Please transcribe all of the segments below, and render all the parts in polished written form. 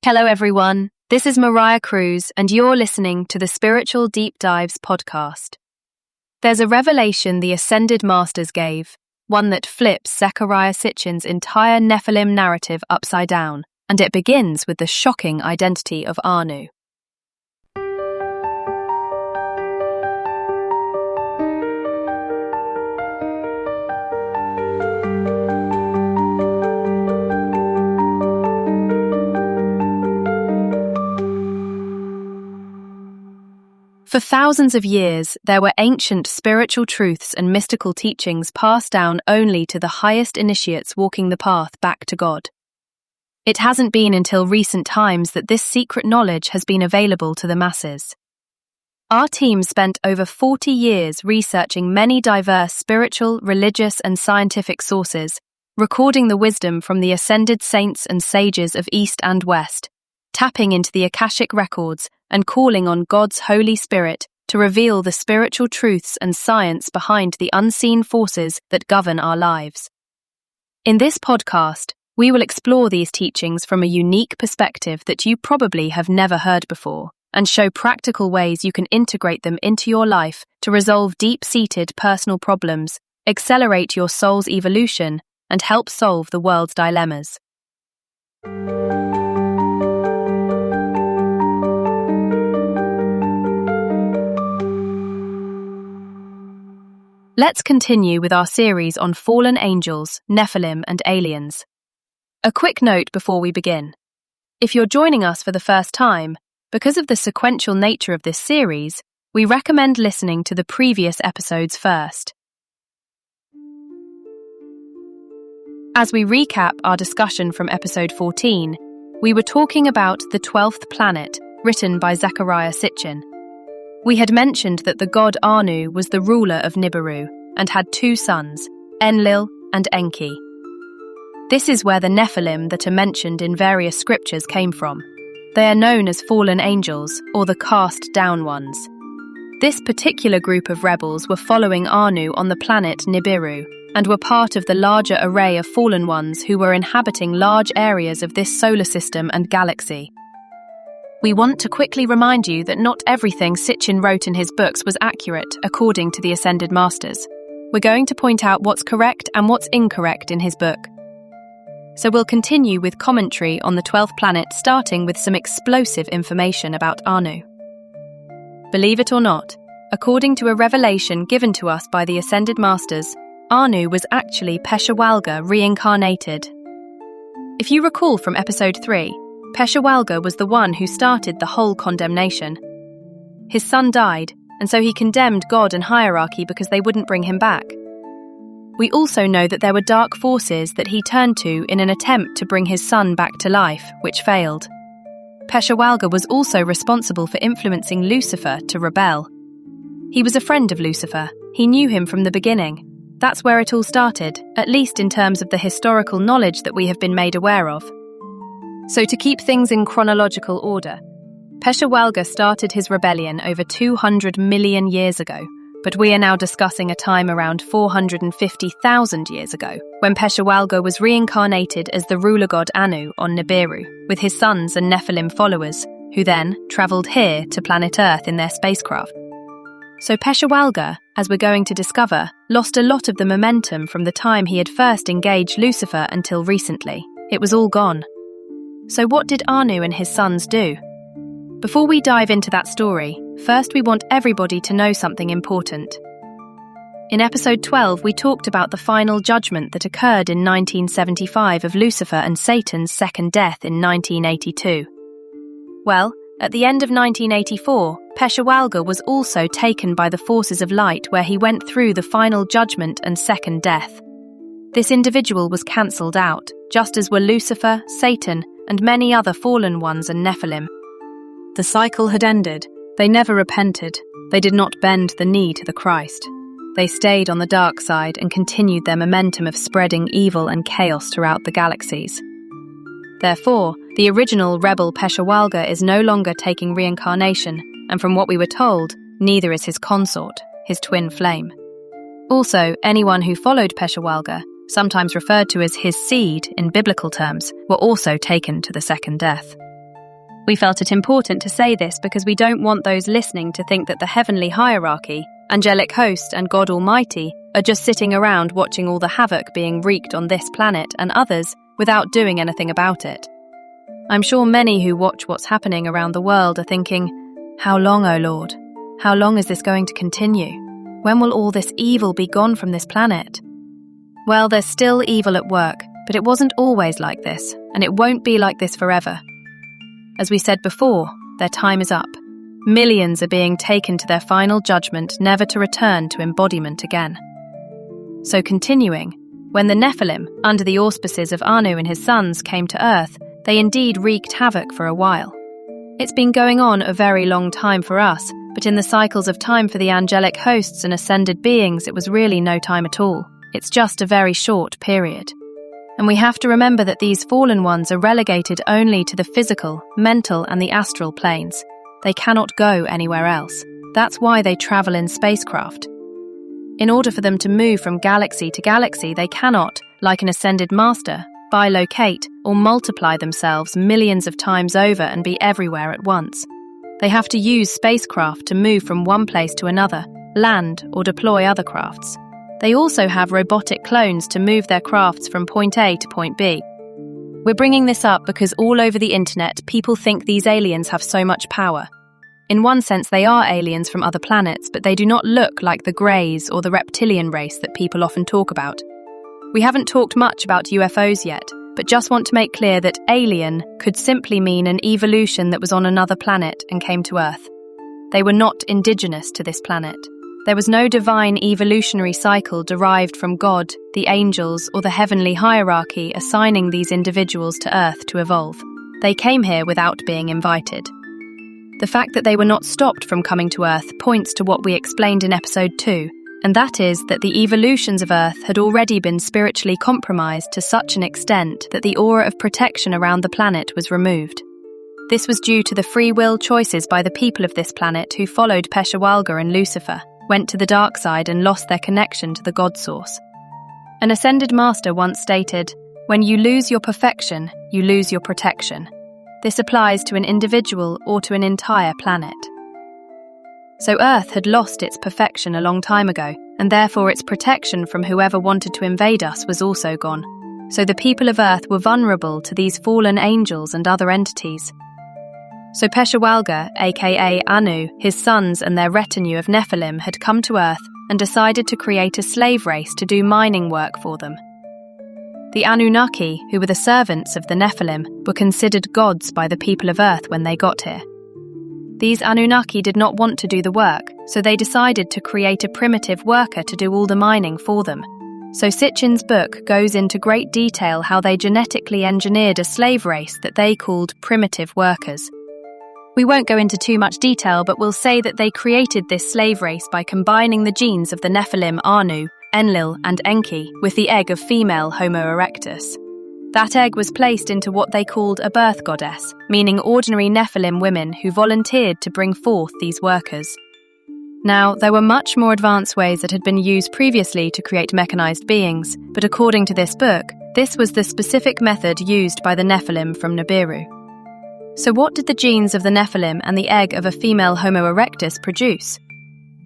Hello, everyone. This is Mariah Cruz, and you're listening to the Spiritual Deep Dives podcast. There's a revelation the Ascended Masters gave, one that flips Zecharia Sitchin's entire Nephilim narrative upside down, and it begins with the shocking identity of Anu. For thousands of years, there were ancient spiritual truths and mystical teachings passed down only to the highest initiates walking the path back to God. It hasn't been until recent times that this secret knowledge has been available to the masses. Our team spent over 40 years researching many diverse spiritual, religious, and scientific sources, recording the wisdom from the ascended saints and sages of East and West, tapping into the Akashic records, and calling on God's Holy Spirit to reveal the spiritual truths and science behind the unseen forces that govern our lives. In this podcast, we will explore these teachings from a unique perspective that you probably have never heard before, and show practical ways you can integrate them into your life to resolve deep-seated personal problems, accelerate your soul's evolution, and help solve the world's dilemmas. Let's continue with our series on fallen angels, Nephilim, and aliens. A quick note before we begin. If you're joining us for the first time, because of the sequential nature of this series, we recommend listening to the previous episodes first. As we recap our discussion from episode 14, we were talking about the 12th planet, written by Zecharia Sitchin. We had mentioned that the god Anu was the ruler of Nibiru and had two sons, Enlil and Enki. This is where the Nephilim that are mentioned in various scriptures came from. They are known as fallen angels, or the cast down ones. This particular group of rebels were following Anu on the planet Nibiru and were part of the larger array of fallen ones who were inhabiting large areas of this solar system and galaxy. We want to quickly remind you that not everything Sitchin wrote in his books was accurate according to the Ascended Masters. We're going to point out what's correct and what's incorrect in his book. So we'll continue with commentary on the 12th planet, starting with some explosive information about Anu. Believe it or not, according to a revelation given to us by the Ascended Masters, Anu was actually Peshawalga reincarnated. If you recall from episode 3, Peshawalga was the one who started the whole condemnation. His son died, and so he condemned God and hierarchy because they wouldn't bring him back. We also know that there were dark forces that he turned to in an attempt to bring his son back to life, which failed. Peshawalga was also responsible for influencing Lucifer to rebel. He was a friend of Lucifer. He knew him from the beginning. That's where it all started, at least in terms of the historical knowledge that we have been made aware of. So to keep things in chronological order, Peshawalga started his rebellion over 200 million years ago, but we are now discussing a time around 450,000 years ago, when Peshawalga was reincarnated as the ruler god Anu on Nibiru, with his sons and Nephilim followers, who then travelled here to planet Earth in their spacecraft. So Peshawalga, as we're going to discover, lost a lot of the momentum from the time he had first engaged Lucifer until recently. It was all gone. So what did Anu and his sons do? Before we dive into that story, first we want everybody to know something important. In episode 12, we talked about the final judgment that occurred in 1975 of Lucifer and Satan's second death in 1982. Well, at the end of 1984, Peshawalga was also taken by the forces of light, where he went through the final judgment and second death. This individual was cancelled out, just as were Lucifer, Satan, and many other fallen ones and Nephilim. The cycle had ended. They never repented. They did not bend the knee to the Christ. They stayed on the dark side and continued their momentum of spreading evil and chaos throughout the galaxies. Therefore, the original rebel Peshawalga is no longer taking reincarnation, and from what we were told, neither is his consort, his twin flame. Also, anyone who followed Peshawalga, sometimes referred to as his seed in biblical terms, were also taken to the second death. We felt it important to say this because we don't want those listening to think that the heavenly hierarchy, angelic host and God Almighty, are just sitting around watching all the havoc being wreaked on this planet and others without doing anything about it. I'm sure many who watch what's happening around the world are thinking, how long, O Lord? How long is this going to continue? When will all this evil be gone from this planet? Well, there's still evil at work, but it wasn't always like this, and it won't be like this forever. As we said before, their time is up. Millions are being taken to their final judgment, never to return to embodiment again. So continuing, when the Nephilim, under the auspices of Anu and his sons, came to Earth, they indeed wreaked havoc for a while. It's been going on a very long time for us, but in the cycles of time for the angelic hosts and ascended beings, it was really no time at all. It's just a very short period. And we have to remember that these fallen ones are relegated only to the physical, mental, and the astral planes. They cannot go anywhere else. That's why they travel in spacecraft. In order for them to move from galaxy to galaxy, they cannot, like an ascended master, bilocate or multiply themselves millions of times over and be everywhere at once. They have to use spacecraft to move from one place to another, land or deploy other crafts. They also have robotic clones to move their crafts from point A to point B. We're bringing this up because all over the internet, people think these aliens have so much power. In one sense, they are aliens from other planets, but they do not look like the Greys or the reptilian race that people often talk about. We haven't talked much about UFOs yet, but just want to make clear that alien could simply mean an evolution that was on another planet and came to Earth. They were not indigenous to this planet. There was no divine evolutionary cycle derived from God, the angels, or the heavenly hierarchy assigning these individuals to Earth to evolve. They came here without being invited. The fact that they were not stopped from coming to Earth points to what we explained in episode 2, and that is that the evolutions of Earth had already been spiritually compromised to such an extent that the aura of protection around the planet was removed. This was due to the free will choices by the people of this planet who followed Peshawalga and Lucifer, went to the dark side and lost their connection to the God source. An ascended master once stated, "When you lose your perfection, you lose your protection." This applies to an individual or to an entire planet. So Earth had lost its perfection a long time ago, and therefore its protection from whoever wanted to invade us was also gone. So the people of Earth were vulnerable to these fallen angels and other entities. So Peshawalga, aka Anu, his sons and their retinue of Nephilim had come to Earth and decided to create a slave race to do mining work for them. The Anunnaki, who were the servants of the Nephilim, were considered gods by the people of Earth when they got here. These Anunnaki did not want to do the work, so they decided to create a primitive worker to do all the mining for them. So Sitchin's book goes into great detail how they genetically engineered a slave race that they called primitive workers. We won't go into too much detail, but we'll say that they created this slave race by combining the genes of the Nephilim Anu, Enlil, and Enki with the egg of female Homo erectus. That egg was placed into what they called a birth goddess, meaning ordinary Nephilim women who volunteered to bring forth these workers. Now, there were much more advanced ways that had been used previously to create mechanized beings, but according to this book, this was the specific method used by the Nephilim from Nibiru. So what did the genes of the Nephilim and the egg of a female Homo erectus produce?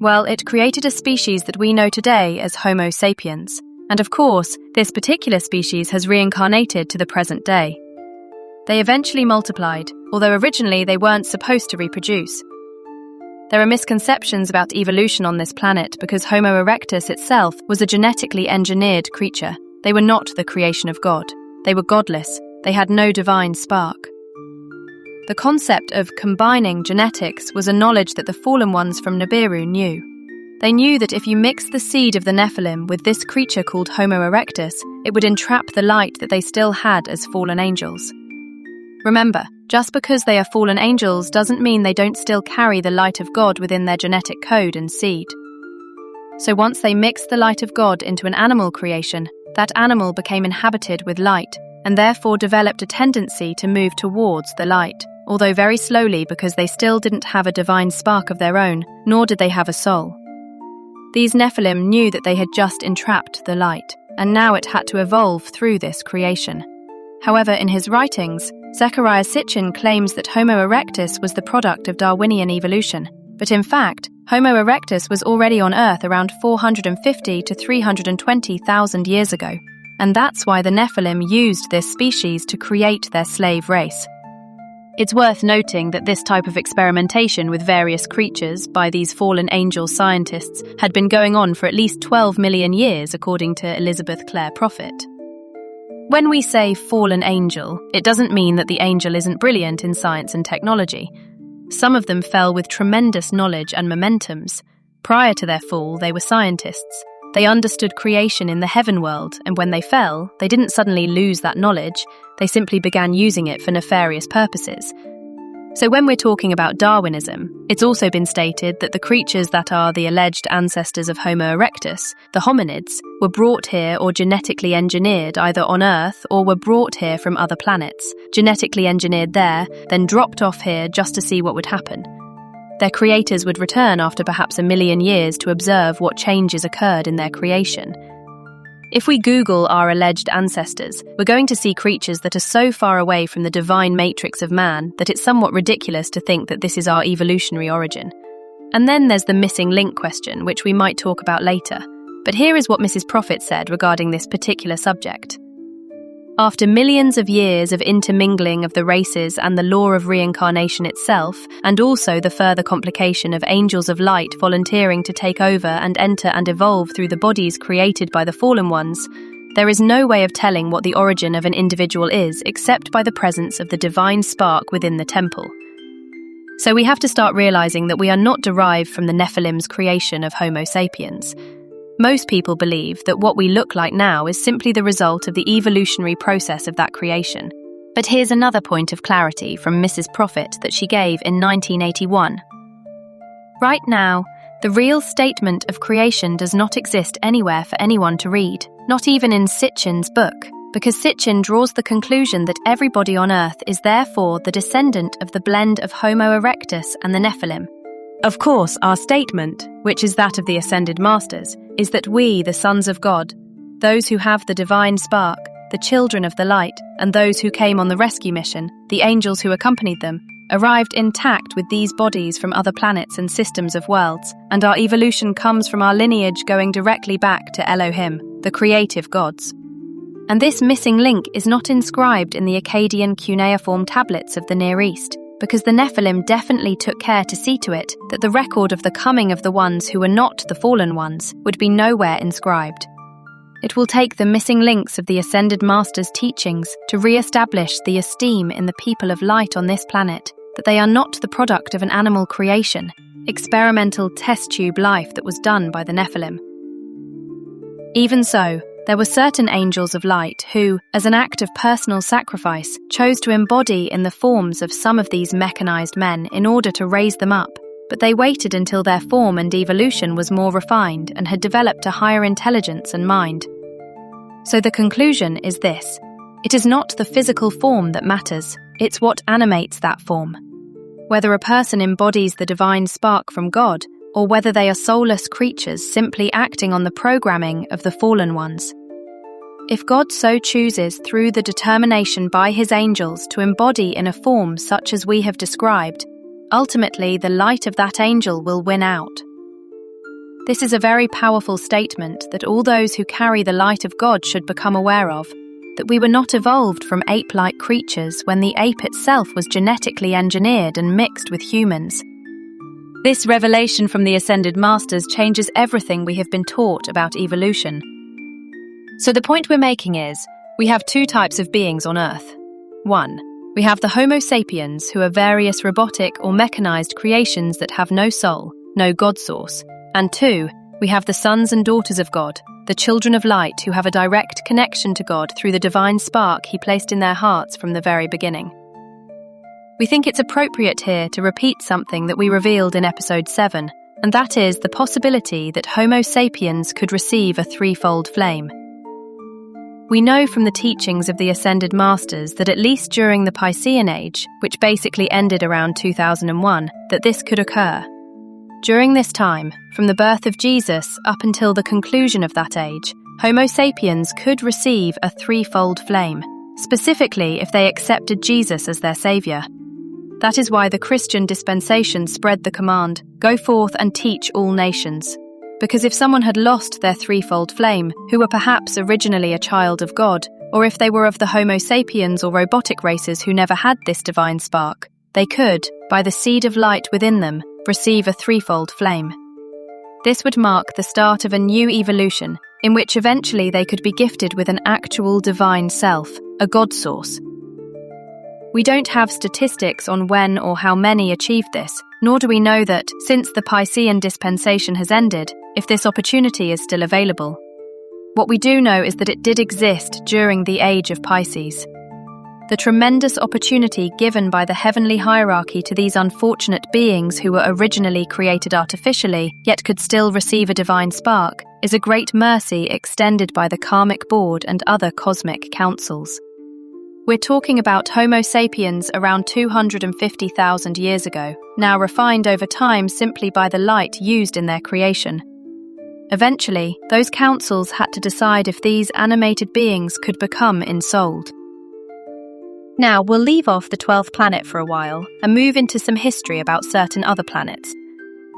Well, it created a species that we know today as Homo sapiens. And of course, this particular species has reincarnated to the present day. They eventually multiplied, although originally they weren't supposed to reproduce. There are misconceptions about evolution on this planet because Homo erectus itself was a genetically engineered creature. They were not the creation of God. They were godless. They had no divine spark. The concept of combining genetics was a knowledge that the fallen ones from Nibiru knew. They knew that if you mixed the seed of the Nephilim with this creature called Homo erectus, it would entrap the light that they still had as fallen angels. Remember, just because they are fallen angels doesn't mean they don't still carry the light of God within their genetic code and seed. So once they mixed the light of God into an animal creation, that animal became inhabited with light, and therefore developed a tendency to move towards the light, although very slowly because they still didn't have a divine spark of their own, nor did they have a soul. These Nephilim knew that they had just entrapped the light, and now it had to evolve through this creation. However, in his writings, Zecharia Sitchin claims that Homo erectus was the product of Darwinian evolution, but in fact, Homo erectus was already on Earth around 450 to 320,000 years ago, and that's why the Nephilim used this species to create their slave race. It's worth noting that this type of experimentation with various creatures by these fallen angel scientists had been going on for at least 12 million years, according to Elizabeth Clare Prophet. When we say fallen angel, it doesn't mean that the angel isn't brilliant in science and technology. Some of them fell with tremendous knowledge and momentums. Prior to their fall, they were scientists. They understood creation in the heaven world, and when they fell, they didn't suddenly lose that knowledge, they simply began using it for nefarious purposes. So when we're talking about Darwinism, it's also been stated that the creatures that are the alleged ancestors of Homo erectus, the hominids, were brought here or genetically engineered either on Earth or were brought here from other planets, genetically engineered there, then dropped off here just to see what would happen. Their creators would return after perhaps 1 million years to observe what changes occurred in their creation. If we Google our alleged ancestors, we're going to see creatures that are so far away from the divine matrix of man that it's somewhat ridiculous to think that this is our evolutionary origin. And then there's the missing link question, which we might talk about later. But here is what Mrs. Prophet said regarding this particular subject. After millions of years of intermingling of the races and the law of reincarnation itself, and also the further complication of angels of light volunteering to take over and enter and evolve through the bodies created by the fallen ones, there is no way of telling what the origin of an individual is except by the presence of the divine spark within the temple. So we have to start realizing that we are not derived from the Nephilim's creation of Homo sapiens. Most people believe that what we look like now is simply the result of the evolutionary process of that creation. But here's another point of clarity from Mrs. Prophet that she gave in 1981. Right now, the real statement of creation does not exist anywhere for anyone to read, not even in Sitchin's book, because Sitchin draws the conclusion that everybody on Earth is therefore the descendant of the blend of Homo erectus and the Nephilim. Of course, our statement, which is that of the Ascended Masters, is that we, the sons of God, those who have the divine spark, the children of the light, and those who came on the rescue mission, the angels who accompanied them, arrived intact with these bodies from other planets and systems of worlds, and our evolution comes from our lineage going directly back to Elohim, the creative gods. And this missing link is not inscribed in the Akkadian cuneiform tablets of the Near East, because the Nephilim definitely took care to see to it that the record of the coming of the ones who were not the fallen ones would be nowhere inscribed. It will take the missing links of the Ascended Masters' teachings to re-establish the esteem in the people of light on this planet, that they are not the product of an animal creation, experimental test tube life that was done by the Nephilim. Even so, there were certain angels of light who, as an act of personal sacrifice, chose to embody in the forms of some of these mechanized men in order to raise them up, but they waited until their form and evolution was more refined and had developed a higher intelligence and mind. So the conclusion is this: it is not the physical form that matters, it's what animates that form. Whether a person embodies the divine spark from God, or whether they are soulless creatures simply acting on the programming of the fallen ones. If God so chooses through the determination by his angels to embody in a form such as we have described, ultimately the light of that angel will win out. This is a very powerful statement that all those who carry the light of God should become aware of, that we were not evolved from ape-like creatures when the ape itself was genetically engineered and mixed with humans. This revelation from the Ascended Masters changes everything we have been taught about evolution. So the point we're making is, we have two types of beings on Earth. 1. We have the Homo sapiens, who are various robotic or mechanized creations that have no soul, no God source. And 2. We have the sons and daughters of God, the children of light who have a direct connection to God through the divine spark he placed in their hearts from the very beginning. We think it's appropriate here to repeat something that we revealed in episode 7, and that is the possibility that Homo sapiens could receive a threefold flame. We know from the teachings of the Ascended Masters that at least during the Piscean Age, which basically ended around 2001, that this could occur. During this time, from the birth of Jesus up until the conclusion of that age, Homo sapiens could receive a threefold flame, specifically if they accepted Jesus as their savior. That is why the Christian dispensation spread the command, "Go forth and teach all nations." Because if someone had lost their threefold flame, who were perhaps originally a child of God, or if they were of the Homo sapiens or robotic races who never had this divine spark, they could, by the seed of light within them, receive a threefold flame. This would mark the start of a new evolution, in which eventually they could be gifted with an actual divine self, a God source. We don't have statistics on when or how many achieved this, nor do we know that, since the Piscean dispensation has ended, if this opportunity is still available. What we do know is that it did exist during the age of Pisces. The tremendous opportunity given by the heavenly hierarchy to these unfortunate beings who were originally created artificially, yet could still receive a divine spark, is a great mercy extended by the karmic board and other cosmic councils. We're talking about Homo sapiens around 250,000 years ago, now refined over time simply by the light used in their creation. Eventually, those councils had to decide if these animated beings could become ensouled. Now, we'll leave off the 12th planet for a while and move into some history about certain other planets.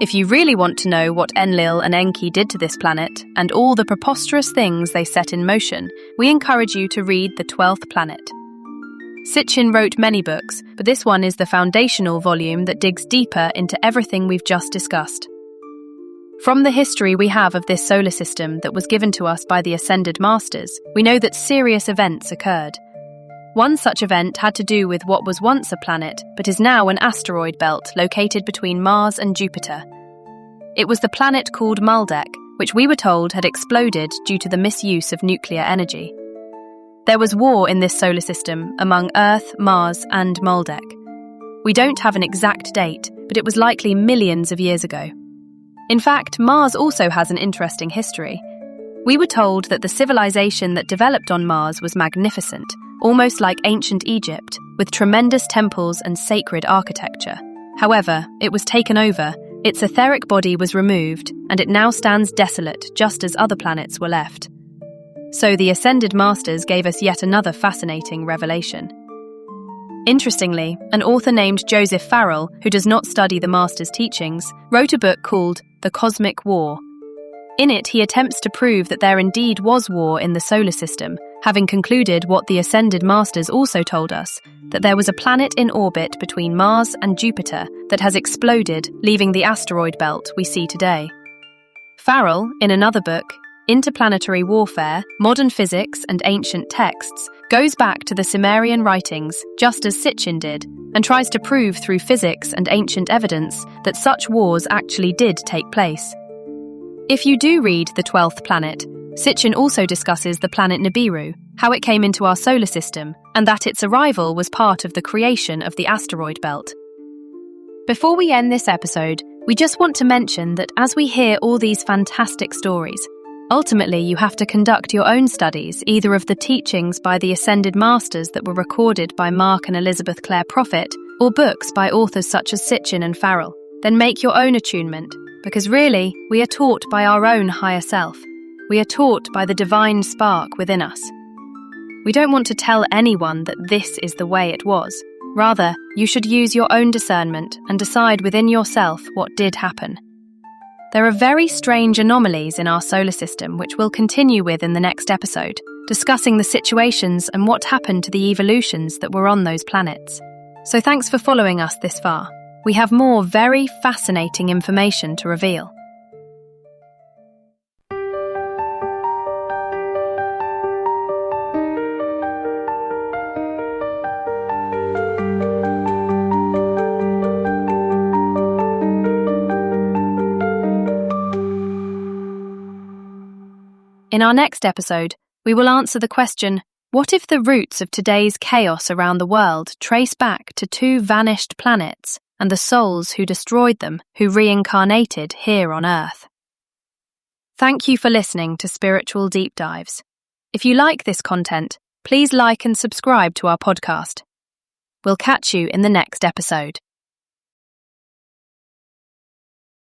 If you really want to know what Enlil and Enki did to this planet and all the preposterous things they set in motion, we encourage you to read the 12th planet. Sitchin wrote many books, but this one is the foundational volume that digs deeper into everything we've just discussed. From the history we have of this solar system that was given to us by the Ascended Masters, we know that serious events occurred. One such event had to do with what was once a planet, but is now an asteroid belt located between Mars and Jupiter. It was the planet called Maldek, which we were told had exploded due to the misuse of nuclear energy. There was war in this solar system among Earth, Mars, and Maldek. We don't have an exact date, but it was likely millions of years ago. In fact, Mars also has an interesting history. We were told that the civilization that developed on Mars was magnificent, almost like ancient Egypt, with tremendous temples and sacred architecture. However, it was taken over, its etheric body was removed, and it now stands desolate, just as other planets were left. So the Ascended Masters gave us yet another fascinating revelation. Interestingly, an author named Joseph Farrell, who does not study the Masters' teachings, wrote a book called The Cosmic War. In it, he attempts to prove that there indeed was war in the solar system, having concluded what the Ascended Masters also told us, that there was a planet in orbit between Mars and Jupiter that has exploded, leaving the asteroid belt we see today. Farrell, in another book, Interplanetary Warfare, Modern Physics and Ancient Texts, goes back to the Sumerian writings, just as Sitchin did, and tries to prove through physics and ancient evidence that such wars actually did take place. If you do read The 12th Planet, Sitchin also discusses the planet Nibiru, how it came into our solar system, and that its arrival was part of the creation of the asteroid belt. Before we end this episode, we just want to mention that as we hear all these fantastic stories, ultimately you have to conduct your own studies, either of the teachings by the Ascended Masters that were recorded by Mark and Elizabeth Clare Prophet, or books by authors such as Sitchin and Farrell. Then make your own attunement, because really, we are taught by our own higher self. We are taught by the divine spark within us. We don't want to tell anyone that this is the way it was. Rather, you should use your own discernment and decide within yourself what did happen. There are very strange anomalies in our solar system which we'll continue with in the next episode, discussing the situations and what happened to the evolutions that were on those planets. So thanks for following us this far. We have more very fascinating information to reveal. In our next episode, we will answer the question, what if the roots of today's chaos around the world trace back to two vanished planets and the souls who destroyed them, who reincarnated here on Earth? Thank you for listening to Spiritual Deep Dives. If you like this content, please like and subscribe to our podcast. We'll catch you in the next episode.